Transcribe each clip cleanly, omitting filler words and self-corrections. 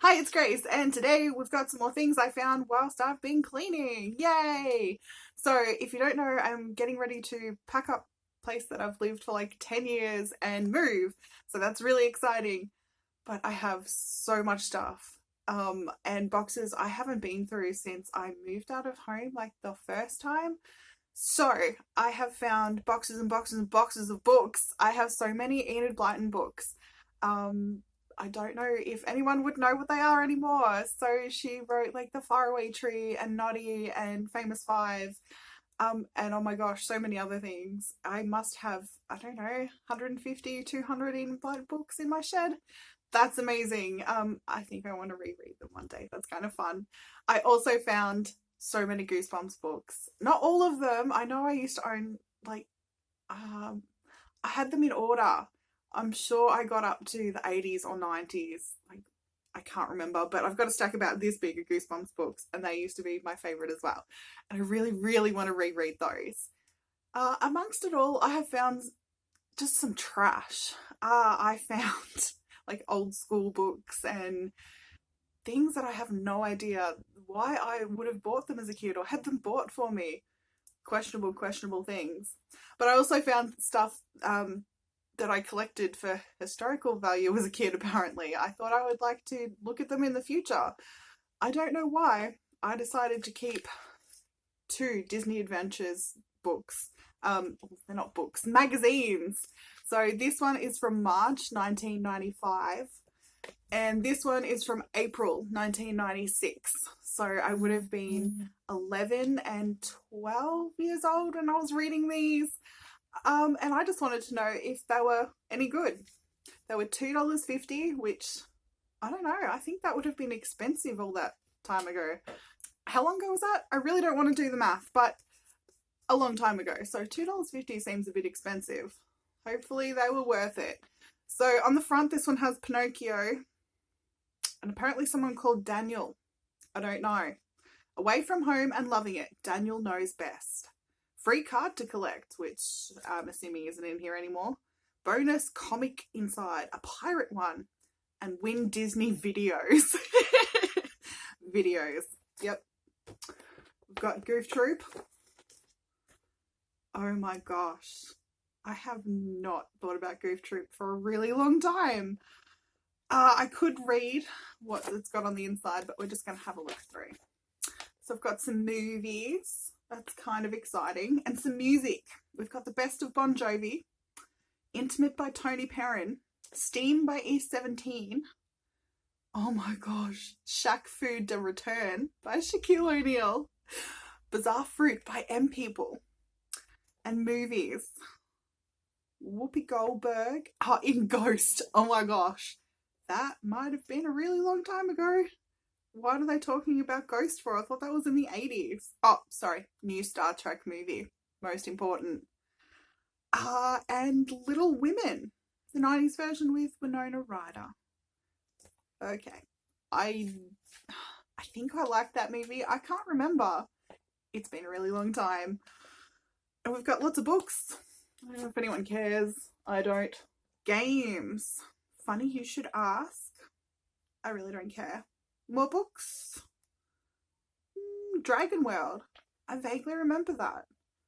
Hi, it's Grace, and today we've got some more things I found whilst I've been cleaning. Yay! So, if you don't know, I'm getting ready to pack up a place that I've lived for like 10 years and move. So that's really exciting. But I have so much stuff. And boxes I haven't been through since I moved out of home like the first time. So, I have found boxes and boxes and boxes of books. I have so many Enid Blyton books. Um, I don't know if anyone would know what they are anymore. So she wrote like The Faraway Tree and Noddy and Famous Five. And oh my gosh, so many other things. I must have, I don't know, 150, 200 Enid Blyton books in my shed. That's amazing. I think I want to reread them one day. That's kind of fun. I also found so many Goosebumps books. Not all of them. I know I used to own like um I had them in order. I'm sure I got up to the 80s or 90s. Like I can't remember, but I've got a stack about this big of Goosebumps books and they used to be my favorite as well. And I really, really want to reread those. Amongst it all, I have found just some trash. I found like old school books and things that I have no idea why I would have bought them as a kid or had them bought for me. Questionable things. But I also found stuff that I collected for historical value as a kid, apparently. I thought I would like to look at them in the future. I don't know why. I decided to keep two Disney Adventures books. They're not books, magazines. So this one is from March 1995 and this one is from April 1996. So I would have been 11 and 12 years old when I was reading these. And I just wanted to know if they were any good. They were $2.50, which I don't know. I think that would have been expensive all that time ago. How long ago was that? I really don't want to do the math, but a long time ago. So $2.50 seems a bit expensive. Hopefully they were worth it. So on the front, this one has Pinocchio and apparently someone called Daniel. I don't know. Away from home and loving it. Daniel knows best. Free card to collect, which I'm assuming isn't in here anymore. Bonus comic inside. A pirate one. And win Disney videos. Videos. Yep. We've got Goof Troop. Oh my gosh. I have not thought about Goof Troop for a really long time. I could read what it's got on the inside, but we're just going to have a look through. So I've got some movies. That's kind of exciting. And some music. We've got The Best of Bon Jovi. Intimate by Tony Perrin. Steam by E17. Oh my gosh. Shack Food to Return by Shaquille O'Neal. Bizarre Fruit by M People. And movies. Whoopi Goldberg. Oh, in Ghost. Oh my gosh. That might have been a really long time ago. What are they talking about Ghost for? I thought that was in the 80s. Oh, sorry. New Star Trek movie. Most important. And Little Women. The 90s version with Winona Ryder. Okay. I think I liked that movie. I can't remember. It's been a really long time. And we've got lots of books. I don't know if anyone cares. I don't. Games. Funny you should ask. I really don't care. More books. Dragon World. I vaguely remember that.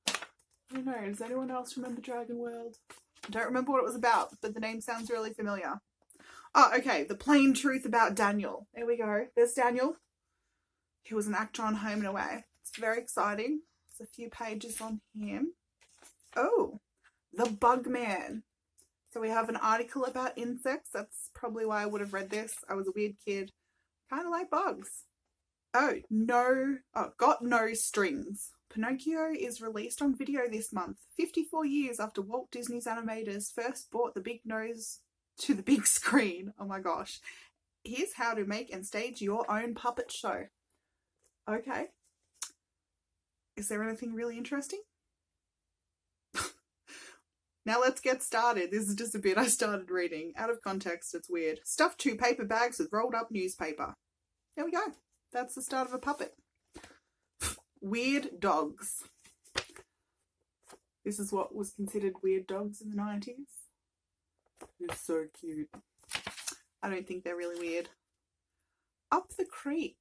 I don't know. Does anyone else remember Dragon World? I don't remember what it was about, but the name sounds really familiar. Oh, okay. The Plain Truth About Daniel. There we go. There's Daniel. He was an actor on Home and Away. It's very exciting. There's a few pages on him. Oh, The Bug Man. So we have an article about insects. That's probably why I would have read this. I was a weird kid. Kind of like bugs. Got No Strings. Pinocchio is released on video this month, 54 years after Walt Disney's animators first brought the big nose to the big screen. Oh my gosh. Here's how to make and stage your own puppet show. Okay. Is there anything really interesting? Now let's get started. This is just a bit I started reading. Out of context, it's weird. Stuffed 2 paper bags with rolled up newspaper. There we go. That's the start of a puppet. Weird dogs. This is what was considered weird dogs in the 90s. They're so cute. I don't think they're really weird. Up the creek.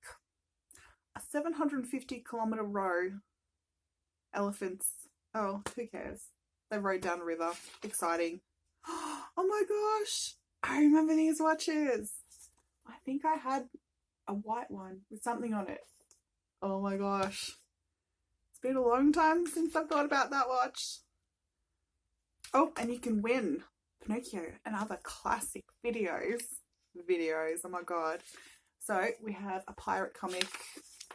A 750-kilometer row. Elephants. Oh, who cares? They rode down a river. Exciting. Oh my gosh. I remember these watches. I think I had a white one with something on it. Oh my gosh. It's been a long time since I've thought about that watch. Oh, and you can win Pinocchio and other classic videos. Oh my god. So we have a pirate comic.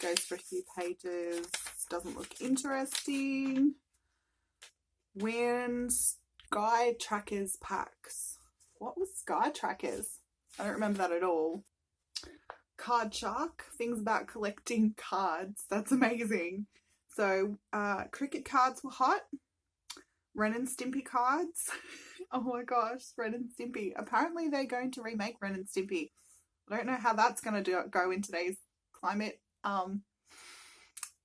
Goes for a few pages. Doesn't look interesting. Win Sky Trackers packs. What was Sky Trackers? I don't remember that at all. Card Shark. Things about collecting cards. That's amazing. So cricket cards were hot. Ren and Stimpy cards. Oh my gosh, Ren and Stimpy. Apparently they're going to remake Ren and Stimpy. I don't know how that's going to go in today's climate.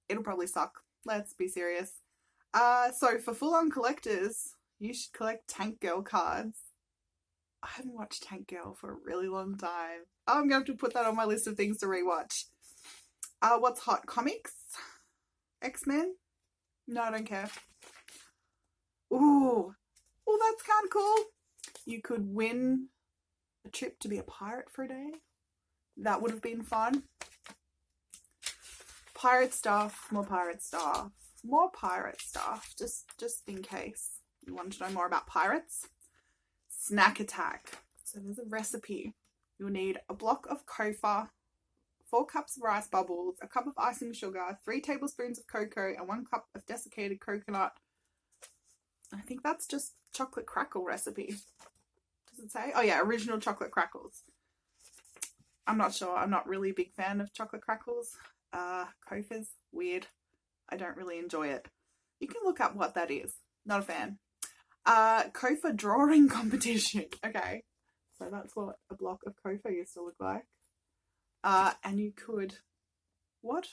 It'll probably suck. Let's be serious. So for full-on collectors, you should collect Tank Girl cards. I haven't watched Tank Girl for a really long time. I'm going to have to put that on my list of things to rewatch. What's hot? Comics? X-Men? No, I don't care. Ooh. Oh, that's kind of cool. You could win a trip to be a pirate for a day. That would have been fun. Pirate stuff, more pirate stuff, more pirate stuff, just in case you wanted to know more about pirates. Snack attack. So there's a recipe. You'll need a block of kofa, 4 cups of rice bubbles, a cup of icing sugar, 3 tablespoons of cocoa, and 1 cup of desiccated coconut. I think that's just chocolate crackle recipe. Does it say? Oh yeah, original chocolate crackles. I'm not sure. I'm not really a big fan of chocolate crackles. Kofa's weird. I don't really enjoy it. You can look up what that is. Not a fan. Kofa drawing competition. Okay. So that's what a block of kofa used to look like. And you could, what?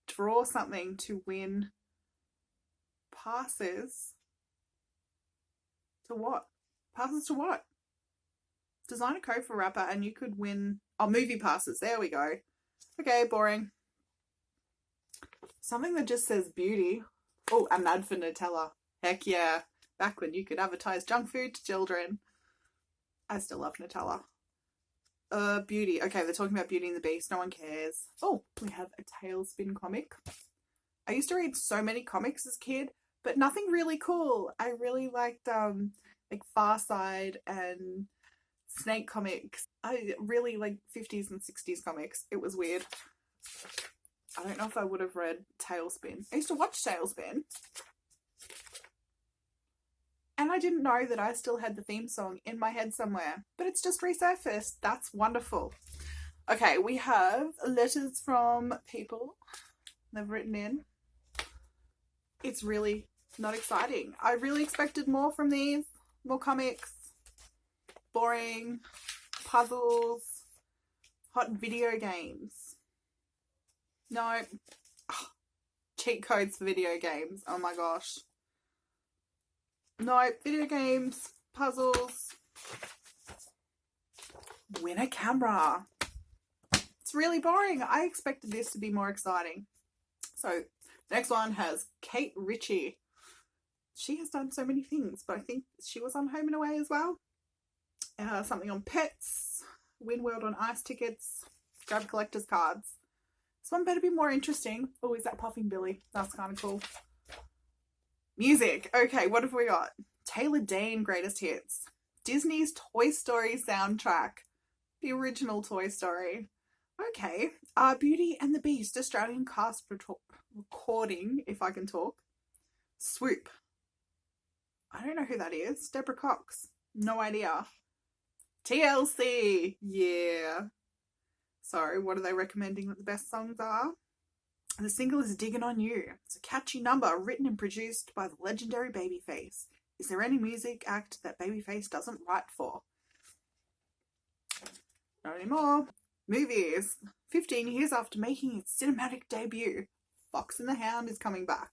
Draw something to win passes to what? Passes to what? Design a kofa wrapper and you could win, oh, movie passes. There we go. Okay, boring. Something that just says beauty. Oh, an ad for Nutella. Heck yeah. Back when you could advertise junk food to children. I still love Nutella. Beauty. Okay, they're talking about Beauty and the Beast. No one cares. Oh, we have a Tailspin comic. I used to read so many comics as a kid, but nothing really cool. I really liked like Far Side and Snake comics. I really like 50s and 60s comics. It was weird. I don't know if I would have read Tailspin. I used to watch Tailspin. And I didn't know that I still had the theme song in my head somewhere. But it's just resurfaced. That's wonderful. Okay, we have letters from people they've written in. It's really not exciting. I really expected more from these. More comics. Boring. Puzzles. Hot video games. No. Oh, cheat codes for video games. Oh my gosh. No, video games, puzzles. Win a camera. It's really boring. I expected this to be more exciting. So, next one has Kate Richie. She has done so many things, but I think she was on Home and Away as well. Something on pets, Win World on ice tickets, grab collector's cards. This one better be more interesting. Oh, is that Puffing Billy? That's kind of cool. Music. Okay, what have we got? Taylor Dane Greatest Hits. Disney's Toy Story soundtrack. The original Toy Story. Okay. Beauty and the Beast Australian cast recording, if I can talk. Swoop. I don't know who that is. Deborah Cox. No idea. TLC. Yeah. So, what are they recommending that the best songs are? The single is Diggin' On You. It's a catchy number written and produced by the legendary Babyface. Is there any music act that Babyface doesn't write for? Not anymore. Movies. 15 years after making its cinematic debut, Fox and the Hound is coming back.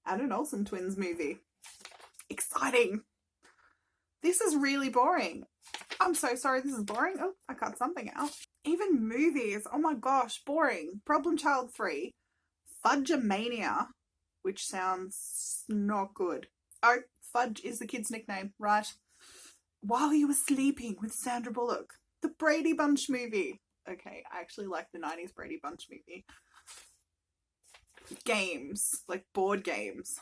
And an Olsen Twins movie. Exciting. This is really boring. I'm so sorry this is boring. Oh, I cut something out. Even movies, oh my gosh, boring. Problem Child 3, Fudge-mania, which sounds not good. Oh, Fudge is the kid's nickname, right? While You Were Sleeping with Sandra Bullock, the Brady Bunch movie. Okay, I actually like the 90s Brady Bunch movie. Games, like board games.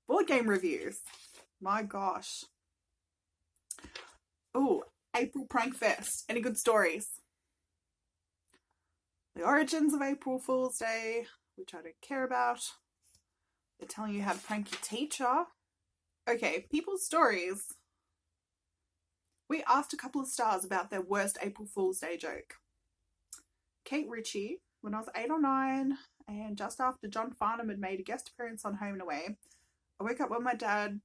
Board game reviews. My gosh. Ooh, April Prank Fest. Any good stories? The origins of April Fool's Day, which I don't care about. They're telling you how to prank your teacher. Okay, people's stories. We asked a couple of stars about their worst April Fool's Day joke. Kate Richie, when I was 8 or 9, and just after John Farnham had made a guest appearance on Home and Away, I woke up when my dad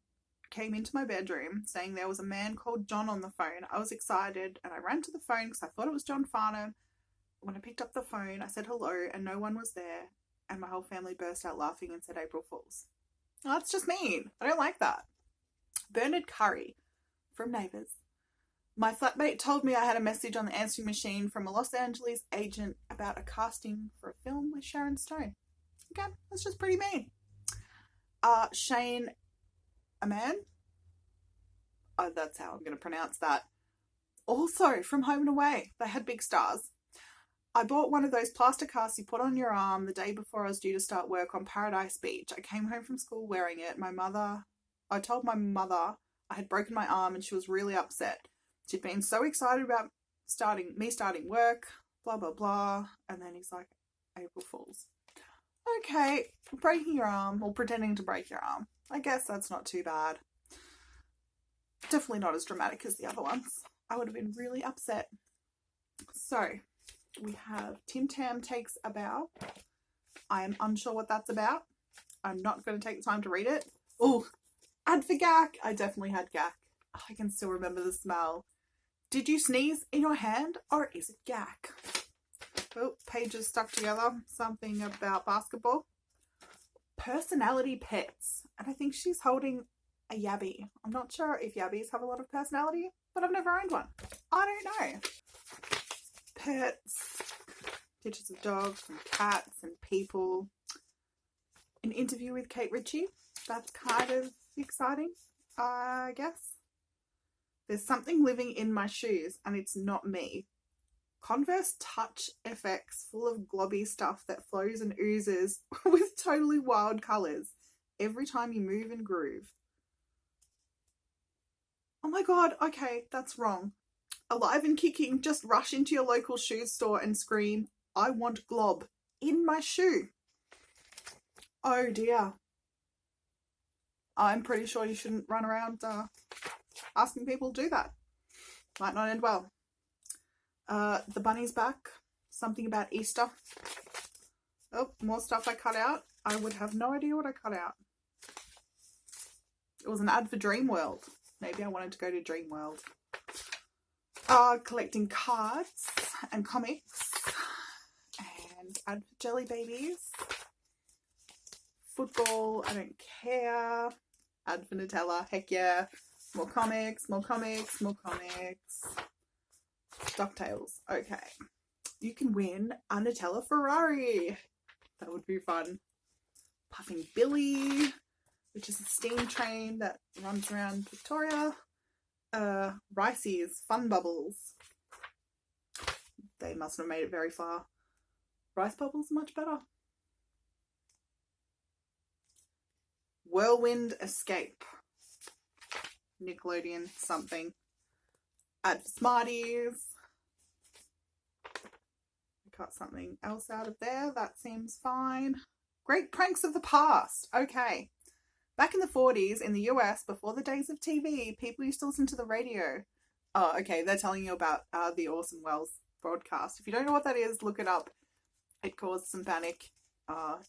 came into my bedroom saying there was a man called John on the phone. I was excited and I ran to the phone because I thought it was John Farnham. When I picked up the phone, I said hello and no one was there, and my whole family burst out laughing and said April Fools. Oh, that's just mean. I don't like that. Bernard Curry from Neighbours. My flatmate told me I had a message on the answering machine from a Los Angeles agent about a casting for a film with Sharon Stone. Okay, that's just pretty mean. Shane Aman. Oh, that's how I'm going to pronounce that. Also from Home and Away. They had big stars. I bought one of those plaster casts you put on your arm the day before I was due to start work on Paradise Beach. I came home from school wearing it. I told my mother I had broken my arm and she was really upset. She'd been so excited about starting work, blah, blah, blah. And then he's like, April Fools. Okay, breaking your arm, or pretending to break your arm. I guess that's not too bad. Definitely not as dramatic as the other ones. I would have been really upset. So, we have Tim Tam Takes a Bow. I am unsure what that's about. I'm not going to take the time to read it. Oh, ad for Gak. I definitely had Gak. I can still remember the smell. Did you sneeze in your hand, or is it Gak? Oh, pages stuck together. Something about basketball. Personality pets. And I think she's holding a yabby. I'm not sure if yabbies have a lot of personality, but I've never owned one. I don't know. Pets. Pictures of dogs and cats and people. An interview with Kate Richie. That's kind of exciting, I guess. There's something living in my shoes and it's not me. Converse Touch FX full of globby stuff that flows and oozes with totally wild colours every time you move and groove. Oh my god, okay, that's wrong. Alive and kicking, just rush into your local shoe store and scream, I want glob in my shoe. Oh dear. I'm pretty sure you shouldn't run around asking people to do that. Might not end well. The bunny's back. Something about Easter. Oh, more stuff I cut out. I would have no idea what I cut out. It was an ad for Dreamworld. Maybe I wanted to go to Dreamworld. Collecting cards and comics. And ad for Jelly Babies. Football, I don't care. Ad for Nutella, heck yeah. More comics, more comics, more comics. DuckTales, okay. You can win a Nutella Ferrari. That would be fun. Puffing Billy, which is a steam train that runs around Victoria. Ricey's Fun Bubbles. They must have made it very far. Rice Bubbles, much better. Whirlwind Escape. Nickelodeon something. Ad for Smarties. I cut something else out of there. That seems fine. Great pranks of the past. Okay. Back in the 40s in the US, before the days of TV, people used to listen to the radio. Oh, okay. They're telling you about the Orson Welles broadcast. If you don't know what that is, look it up. It caused some panic.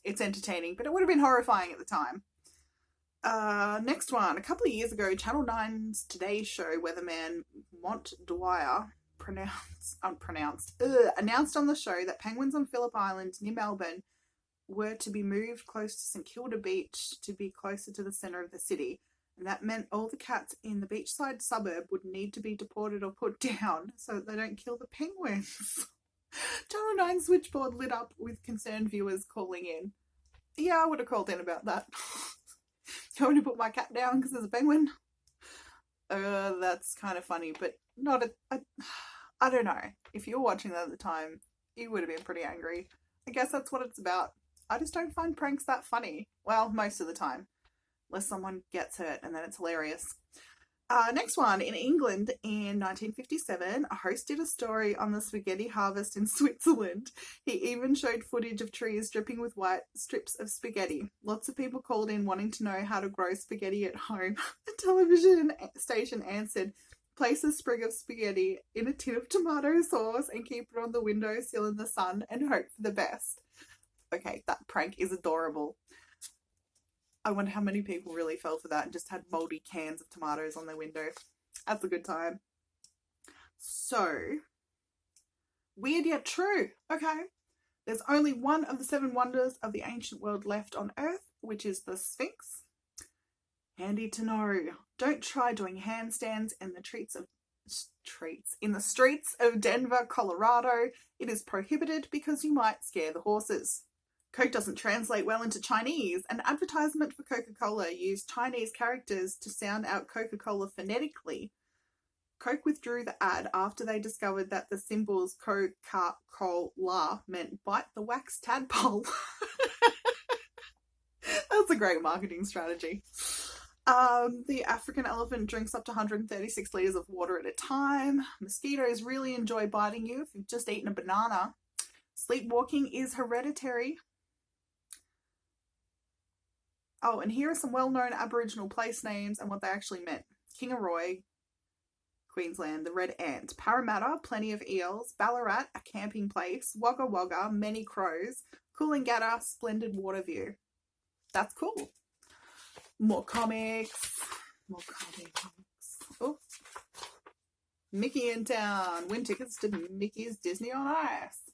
It's entertaining, but it would have been horrifying at the time. Next one. A couple of years ago, Channel 9's Today Show weatherman Mont Dwyer announced on the show that penguins on Phillip Island near Melbourne were to be moved close to St Kilda Beach to be closer to the centre of the city. And that meant all the cats in the beachside suburb would need to be deported or put down so that they don't kill the penguins. Channel 9 switchboard lit up with concerned viewers calling in. Yeah, I would have called in about that. Going to put my cat down because there's a penguin. That's kind of funny, but not I don't know. If you were watching that at the time, you would have been pretty angry. I guess that's what it's about. I just don't find pranks that funny. Well, most of the time. Unless someone gets hurt and then it's hilarious. Next one. In England in 1957, a host did a story on the spaghetti harvest in Switzerland. He even showed footage of trees dripping with white strips of spaghetti. Lots of people called in wanting to know how to grow spaghetti at home. The television station answered, place a sprig of spaghetti in a tin of tomato sauce and keep it on the windowsill in the sun and hope for the best. Okay, that prank is adorable. I wonder how many people really fell for that and just had mouldy cans of tomatoes on their window. That's a good time. So, weird yet true. Okay. There's only one of the 7 wonders of the ancient world left on Earth, which is the Sphinx. Handy to know. Don't try doing handstands in the streets of Denver, Colorado. It is prohibited because you might scare the horses. Coke doesn't translate well into Chinese. An advertisement for Coca-Cola used Chinese characters to sound out Coca-Cola phonetically. Coke withdrew the ad after they discovered that the symbols Coca-Cola meant bite the wax tadpole. That's a great marketing strategy. The African elephant drinks up to 136 litres of water at a time. Mosquitoes really enjoy biting you if you've just eaten a banana. Sleepwalking is hereditary. Oh, and here are some well-known Aboriginal place names and what they actually meant. Kingaroy, Queensland, the Red Ant. Parramatta, plenty of eels. Ballarat, a camping place. Wagga Wagga, many crows. Coolangatta, splendid water view. That's cool. More comics. Oh. Mickey in town. Win tickets to Mickey's Disney on Ice.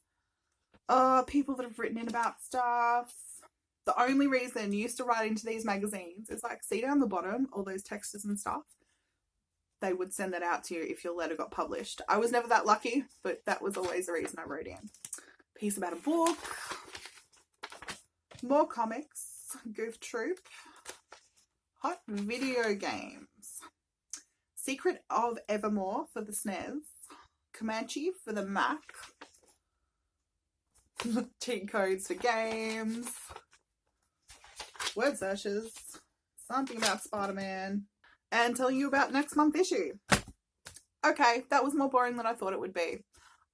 People that have written in about stuff. The only reason you used to write into these magazines is like, see down the bottom, all those texters and stuff. They would send that out to you if your letter got published. I was never that lucky, but that was always the reason I wrote in. Piece about a book. More comics. Goof Troop. Hot video games. Secret of Evermore for the SNES. Comanche for the Mac. Cheat codes for games. Word searches. Something about Spider-Man. And telling you about next month's issue. Okay, that was more boring than I thought it would be.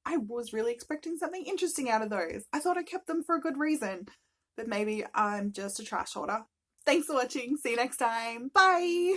I was really expecting something interesting out of those. I thought I kept them for a good reason. But maybe I'm just a trash hoarder. Thanks for watching. See you next time. Bye!